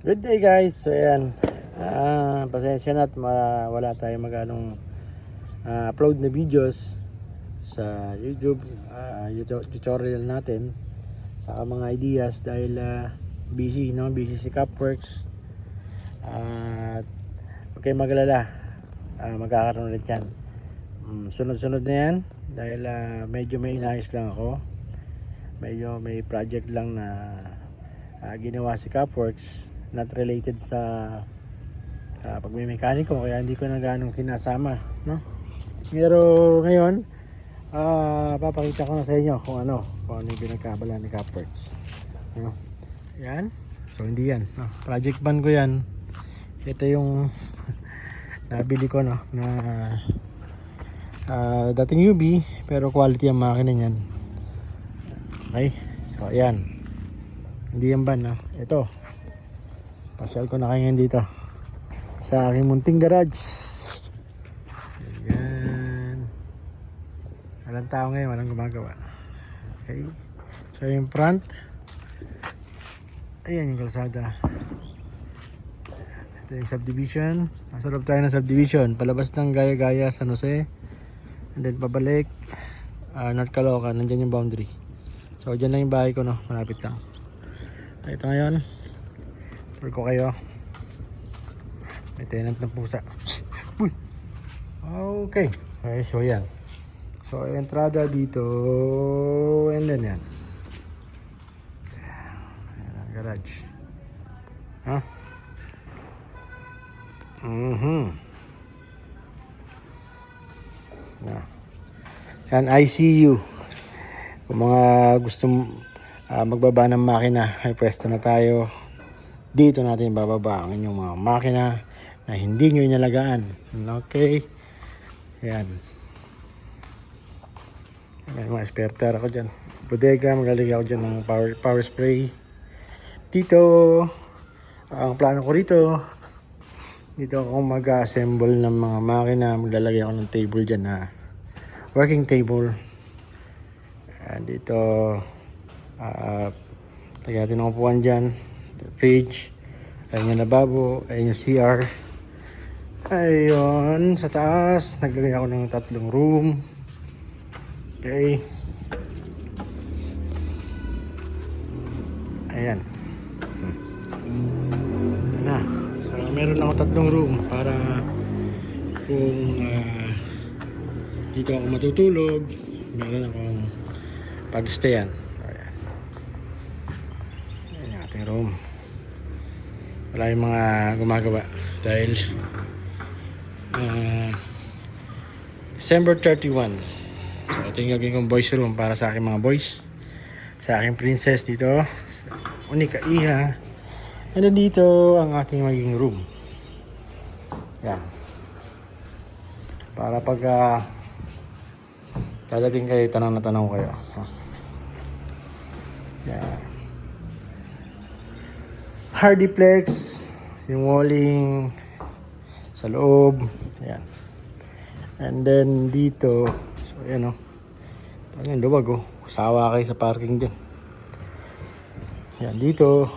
Good day guys. So ayan, pasensya na at wala tayong maganong upload na videos sa YouTube, tutorial natin sa mga ideas dahil busy si Capworks. At huwag kayong magalala, magkakaroon ulit yan. Sunod-sunod na yan dahil medyo may inayos lang ako. Medyo may project lang na ginawa si Capworks, not related sa pagme-mekaniko, kaya hindi ko na ganong kinasama, no? Pero ngayon papakita ko na sa inyo kung ano yung pinagkabala ni Capworks, no? Yan, so hindi yan, no? Project van ko yan. Ito yung nabili ko, no, na dating UB pero quality ang makina niyan. Okay, so ayan, hindi yan van, no? Ito, pasyal ko na kayo ngayon dito sa aking munting garage. Ayan, walang tao ngayon, walang gumagawa. Okay, so yung front, ayan yung kalsada. Ito yung subdivision. Nasa loob tayo ng subdivision, palabas ng Gaya-Gaya, San Jose, and then pabalik North Caloocan. Nandyan yung boundary, so dyan lang yung bahay ko, no? Malapit lang. Ito ngayon, tour ko kayo. May tenant ng pusa. Uy! Okay. Okay, so yan. So entrada dito, and then yan. Ayan ang garage. Ha? Yan, ICU. Kung mga gusto magbaba ng makina, ay pwesto na tayo. Dito natin bababa ang inyong mga makina na hindi nyo inalagaan. Okay, yan. May mga spare tire ako dyan, bodega, magaling ako dyan ng power spray. Dito ang plano ko dito ako mag-assemble ng mga makina. Maglalagay ako ng table dyan, na working table. Dito lagyan natin ng upuan dyan, fridge, ayun yung lababo, ayun yung CR. Ayun, sa taas naglagay ako ng 3 room. Okay, ayan. Ayan na. So meron ako 3 room para kung dito ako matutulog, meron akong pag-stayan. Ayan, ayan yung ating room. Wala yung mga gumagawa dahil December 31. So ito yung gagawin kong boys room para sa aking mga boys, sa aking princess dito, Unika Iha. And then dito ang aking maging room. Yan, para pag dadating kayo, tanong na tanong kayo. Yan, Hardiplex, yung walling sa loob. Ayan. And then dito, so ayan, o. Ayan, luwag, o. Sawa kayo sa parking dyan. Ayan, dito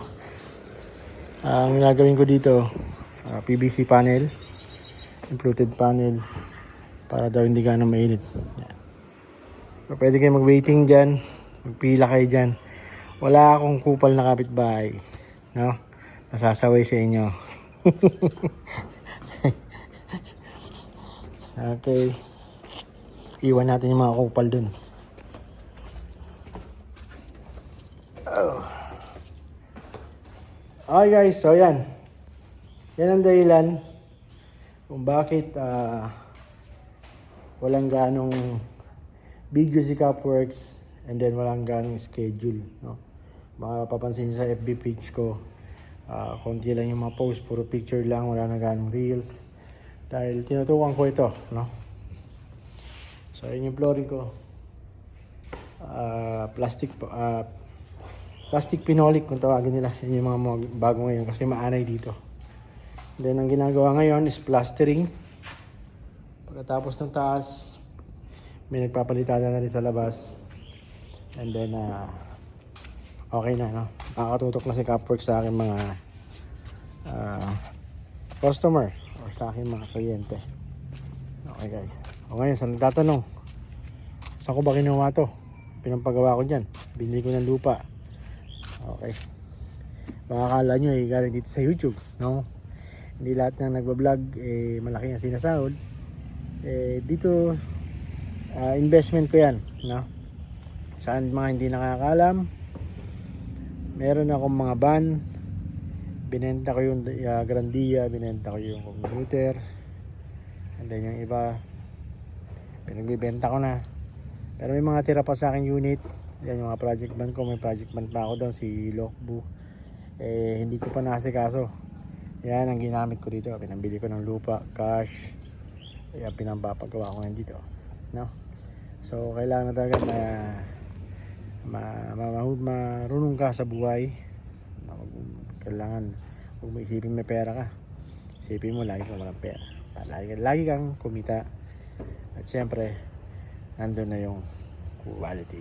ang gagawin ko dito, PVC panel, fluted panel, para daw hindi ganang mainit. Ayan. So pwede kayo mag-waiting dyan, magpila kayo dyan. Wala akong kupal na kapitbahay, no? Masasaway sa inyo. Okay, iwan natin yung mga kupal dun. Okay guys, so yan ang dahilan kung bakit walang ganong video si Capworks, and then walang ganong schedule, no? Mapapansin nyo sa FB page ko, konti lang yung mga post, puro picture lang, wala na ganong reels, dahil tinutukan ko ito, no? So yun yung flooring ko, plastic pinolik kung tawagin nila. Yun yung mga bago ngayon kasi maanay dito. Then ang ginagawa ngayon is plastering. Pagkatapos ng taas, may nagpapalitan na rin sa labas. And then okay na, no? Nakakatutok na si Capworks sa akin mga customer o sa aking mga kliyente. Okay guys. O ngayon, sa nagtatanong, saan ko ba kinuha to? Pinampagawa ko dyan. Binili ko ng lupa. Okay. Baka akala nyo galing dito sa YouTube. No? Hindi lahat ng nagbablog malaki ang sinasahod. Dito, investment ko yan. No? Saan mga hindi nakakalam, meron akong mga van. Binenta ko yung Grandia, binenta ko yung commuter. And then yung iba, pinagbibenta ko na. Pero may mga tira pa sa aking unit. Yan yung mga project van ko. May project van pa ako doon, si Lokbu. Hindi ko pa nasikaso. Yan ang ginamit ko dito. Pinambili ko ng lupa, cash. Kaya pinampapagawa ko ngayon dito. No? So, kailangan na talaga marunong ka sa buhay. Kailangan, huwag mo isipin may pera ka. Isipin mo, lagi kang walang pera. Lagi kang kumita. At syempre, nandun na yung quality.